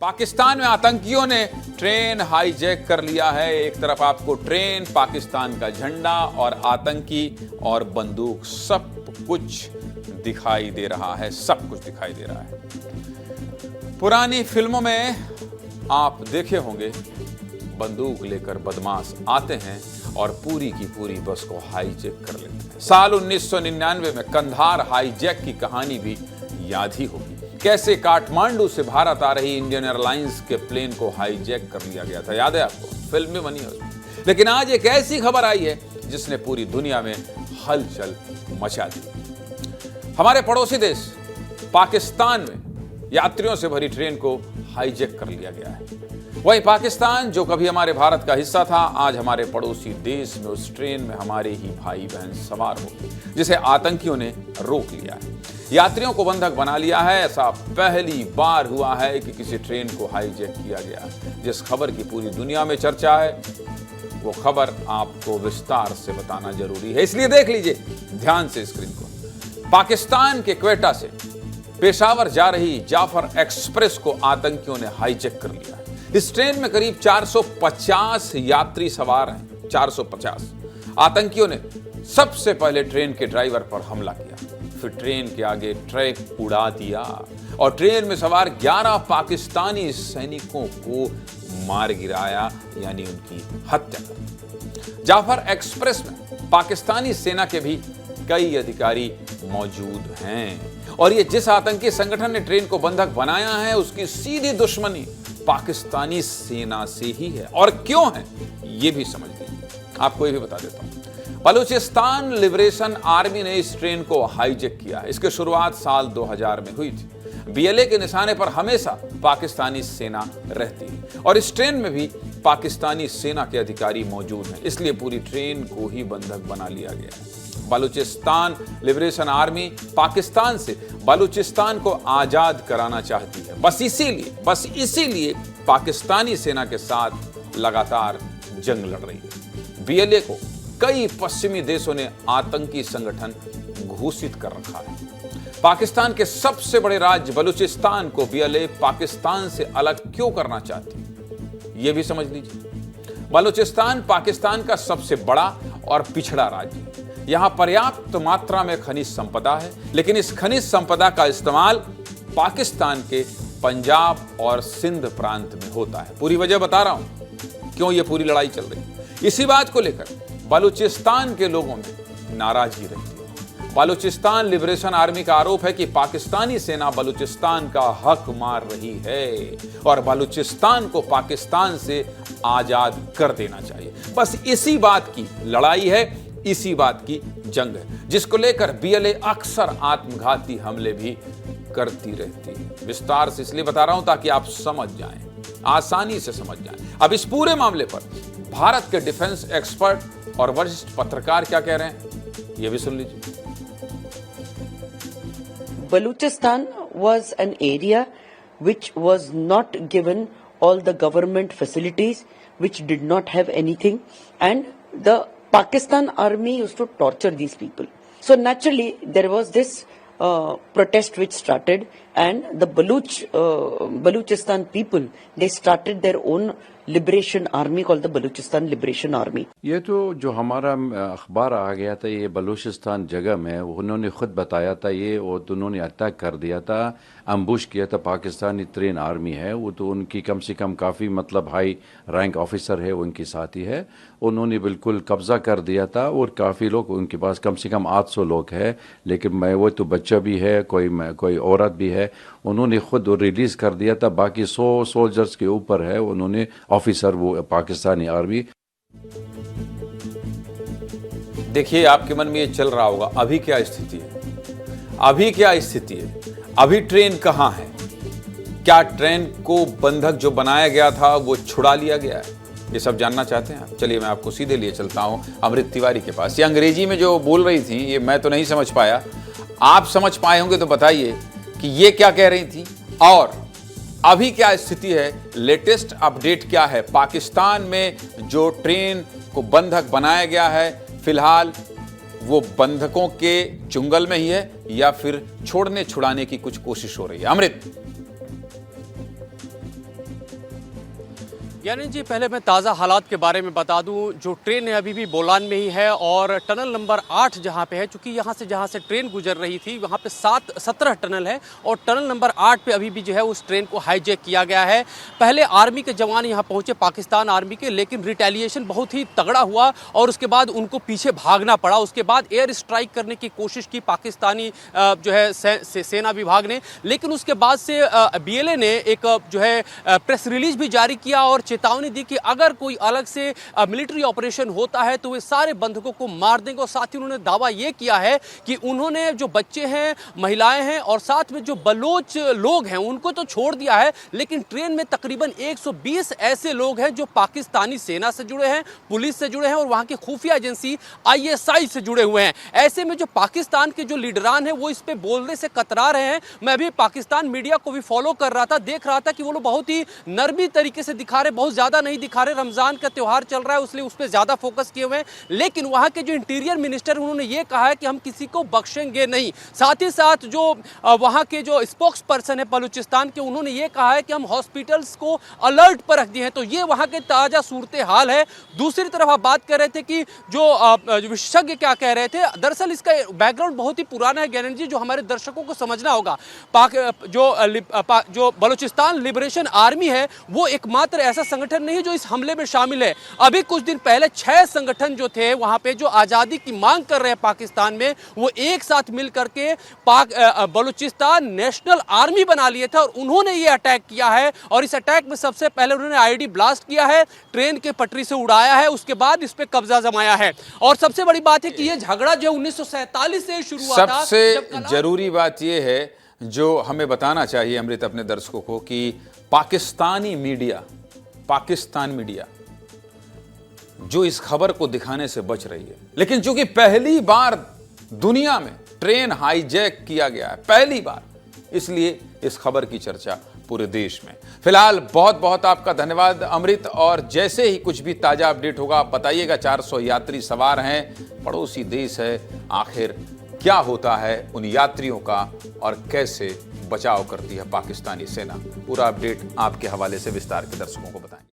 पाकिस्तान में आतंकियों ने ट्रेन हाईजैक कर लिया है। एक तरफ आपको ट्रेन, पाकिस्तान का झंडा और आतंकी और बंदूक, सब कुछ दिखाई दे रहा है, सब कुछ दिखाई दे रहा है। पुरानी फिल्मों में आप देखे होंगे, बंदूक लेकर बदमाश आते हैं और पूरी की पूरी बस को हाईजैक कर लेते हैं। साल 1999 में कंधार हाईजैक की कहानी भी याद ही होगी। कैसे काठमांडू से भारत आ रही इंडियन एयरलाइंस के प्लेन को हाईजैक कर लिया गया था, याद है आपको? फिल्म में बनी है उसमें। लेकिन आज एक ऐसी खबर आई है जिसने पूरी दुनिया में हलचल मचा दी। हमारे पड़ोसी देश पाकिस्तान में यात्रियों से भरी ट्रेन को हाईजैक कर लिया गया है। वही पाकिस्तान, जो कभी हमारे भारत का हिस्सा था, आज हमारे पड़ोसी देश में उस ट्रेन में हमारे ही भाई बहन सवार हो गए, जिसे आतंकियों ने रोक लिया है। यात्रियों को बंधक बना लिया है। ऐसा पहली बार हुआ है कि किसी ट्रेन को हाईजैक किया गया। जिस खबर की पूरी दुनिया में चर्चा है, वो खबर आपको विस्तार से बताना जरूरी है, इसलिए देख लीजिए ध्यान से स्क्रीन को। पाकिस्तान के क्वेटा से पेशावर जा रही जाफर एक्सप्रेस को आतंकियों ने हाईजैक कर लिया है। इस ट्रेन में करीब 450 यात्री सवार हैं। 450। आतंकियों ने सबसे पहले ट्रेन के ड्राइवर पर हमला किया, फिर ट्रेन के आगे ट्रैक उड़ा दिया और ट्रेन में सवार 11 पाकिस्तानी सैनिकों को मार गिराया, यानी उनकी हत्या कर दी। जाफर एक्सप्रेस में पाकिस्तानी सेना के भी कई अधिकारी मौजूद हैं और ये जिस आतंकी संगठन ने ट्रेन को बंधक बनाया है, उसकी सीधी दुश्मनी पाकिस्तानी सेना से ही है। और क्यों है, ये भी समझ लीजिए, आपको ये भी बता देता हूं। बलूचिस्तान लिबरेशन आर्मी ने इस ट्रेन को हाईजैक किया है। इसकी शुरुआत साल 2000 में हुई थी। बीएलए के निशाने पर हमेशा पाकिस्तानी सेना रहती है और इस ट्रेन में भी पाकिस्तानी सेना के अधिकारी मौजूद हैं, इसलिए पूरी ट्रेन को ही बंधक बना लिया गया है। बलूचिस्तान लिबरेशन आर्मी पाकिस्तान से बलूचिस्तान को आजाद कराना चाहती है। बस इसीलिए पाकिस्तानी सेना के साथ लगातार जंग लड़ रही है। बीएलए को कई पश्चिमी देशों ने आतंकी संगठन घोषित कर रखा है। पाकिस्तान के सबसे बड़े राज्य बलूचिस्तान को बीएलए पाकिस्तान से अलग क्यों करना चाहती है, यह भी समझ लीजिए। बलूचिस्तान पाकिस्तान का सबसे बड़ा और पिछड़ा राज्य है। यहां पर्याप्त मात्रा में खनिज संपदा है, लेकिन इस खनिज संपदा का इस्तेमाल पाकिस्तान के पंजाब और सिंध प्रांत में होता है। पूरी वजह बता रहा हूं क्यों ये पूरी लड़ाई चल रही है। इसी बात को लेकर बलूचिस्तान के लोगों में नाराजगी रहती है। बलूचिस्तान लिबरेशन आर्मी का आरोप है कि पाकिस्तानी सेना बलूचिस्तान का हक मार रही है और बलूचिस्तान को पाकिस्तान से आजाद कर देना चाहिए। बस इसी बात की लड़ाई है, इसी बात की जंग है, जिसको लेकर बीएलए अक्सर आत्मघाती हमले भी करती रहती है। विस्तार से इसलिए बता रहा हूं ताकि आप समझ जाएं, आसानी से समझ जाएं। अब इस पूरे मामले पर भारत के डिफेंस एक्सपर्ट और वरिष्ठ पत्रकार क्या कह रहे हैं, यह भी सुन लीजिए। Balochistan was an area which was not given all the government facilities, which did not have anything, and the Pakistan army used to torture these people. So naturally there was this protest which started, and the Balochistan people, they started their own liberation army called the Balochistan liberation army. ये तो जो हमारा अखबार आ गया था, ये बलूचिस्तान जगह में उन्होंने खुद बताया था ये, और तो उन्होंने अटैक कर दिया था, अम्बुश किया था। पाकिस्तानी ट्रेन आर्मी है वो, तो उनकी कम से कम काफ़ी मतलब हाई रैंक ऑफिसर है, उनकी साथी है, उन्होंने बिल्कुल कब्जा कर दिया था और काफ़ी लोग उनके पास, कम से कम 800 लोग हैं, लेकिन मैं वो तो बच्चा भी है, कोई औरत भी है, उन्होंने खुद रिलीज कर दिया था। बाकी 100 सोल्जर्स के ऊपर है उन्होंने ऑफिसर, वो पाकिस्तानी आर्मी। देखिए आपके मन में ये चल रहा होगा, अभी क्या स्थिति है, अभी क्या स्थिति है, अभी ट्रेन कहां है, क्या ट्रेन को बंधक जो बनाया गया था वो छुड़ा लिया गया है, ये सब जानना चाहते हैं आप? चलिए मैं आपको सीधे लिए चलता हूं अमृत तिवारी के पास। ये अंग्रेजी में जो बोल रही थी, ये मैं तो नहीं समझ पाया, आप समझ पाए होंगे तो बताइए कि ये क्या कह रही थी और अभी क्या स्थिति है, लेटेस्ट अपडेट क्या है। पाकिस्तान में जो ट्रेन को बंधक बनाया गया है, फिलहाल वो बंधकों के चुंगल में ही है या फिर छोड़ने छुड़ाने की कुछ कोशिश हो रही है? अमृत। ज्ञानी जी, पहले मैं ताज़ा हालात के बारे में बता दूं। जो ट्रेन है अभी भी बोलान में ही है और टनल नंबर 8 जहां पे है, चूंकि यहां से जहां से ट्रेन गुजर रही थी वहां पे 17 टनल है और टनल नंबर 8 पे अभी भी जो है उस ट्रेन को हाईजैक किया गया है। पहले आर्मी के जवान यहां पहुंचे, पाकिस्तान आर्मी के, लेकिन रिटेलिएशन बहुत ही तगड़ा हुआ और उसके बाद उनको पीछे भागना पड़ा। उसके बाद एयर स्ट्राइक करने की कोशिश की पाकिस्तानी जो है सेना विभाग ने, लेकिन उसके बाद से BLA ने एक जो है प्रेस रिलीज भी जारी किया और चेतावनी दी कि अगर कोई अलग से मिलिट्री ऑपरेशन होता है तो वे सारे बंधकों को मार देंगे। और साथ ही उन्होंने दावा यह किया है कि उन्होंने जो बच्चे हैं, महिलाएं हैं और साथ में जो बलोच लोग हैं उनको तो छोड़ दिया है, लेकिन ट्रेन में तकरीबन 120 ऐसे लोग हैं जो पाकिस्तानी सेना से जुड़े हैं, पुलिस से जुड़े हैं और वहां की खुफिया एजेंसी ISI से जुड़े हुए हैं। ऐसे में जो पाकिस्तान के जो लीडरान हैं वो इस पे बोलने से कतरा रहे हैं। मैं भी पाकिस्तान मीडिया को भी फॉलो कर रहा था, देख रहा था कि वो लोग बहुत ही नरमी तरीके से दिखा रहे, बहुत ज्यादा नहीं दिखा रहे। रमजान का त्योहार चल रहा है इसलिए उस पर ज्यादा फोकस किए हुए हैं, लेकिन वहां के जो इंटीरियर मिनिस्टर उन्होंने ये कहा है कि हम किसी को बख्शेंगे नहीं। साथ ही साथ जो वहां के जो स्पोक्स पर्सन है बलूचिस्तान के, उन्होंने ये कहा है कि हम हॉस्पिटल्स को अलर्ट पर रख दिए हैं। तो ये वहां के ताजा सूरत हाल है। दूसरी तरफ आप बात कर रहे थे कि जो विशेषज्ञ क्या कह रहे थे, दरअसल इसका बैकग्राउंड बहुत ही पुराना है ज्ञानंद जी, जो हमारे दर्शकों को समझना होगा। जो बलूचिस्तान लिबरेशन आर्मी है वो एकमात्र ऐसा संगठन नहीं जो इस हमले में शामिल है। अभी कुछ दिन पहले 6 संगठन जो थे वहां पे जो आजादी की मांग कर रहे हैं पाकिस्तान में, वो एक साथ मिल करके बलूचिस्तान नेशनल आर्मी बना लिए थे और उन्होंने ये अटैक किया है। और इस अटैक में सबसे पहले उन्होंने IED ब्लास्ट किया है, ट्रेन के पटरी से उड़ाया है, उसके बाद इस पे कब्जा जमाया है। और सबसे बड़ी बात है कि ये झगड़ा जो 1947 से शुरू हुआ था। सबसे जरूरी बात यह है जो हमें बताना चाहिए अमृत अपने दर्शकों को, कि पाकिस्तान मीडिया जो इस खबर को दिखाने से बच रही है, लेकिन चूंकि पहली बार दुनिया में ट्रेन हाईजैक किया गया है, पहली बार, इसलिए इस खबर की चर्चा पूरे देश में। फिलहाल बहुत बहुत आपका धन्यवाद अमृत, और जैसे ही कुछ भी ताजा अपडेट होगा आप बताइएगा। 400 यात्री सवार हैं, पड़ोसी देश है, आखिर क्या होता है उन यात्रियों का और कैसे बचाव करती है पाकिस्तानी सेना, पूरा अपडेट आपके हवाले से विस्तार के दर्शकों को बताएं।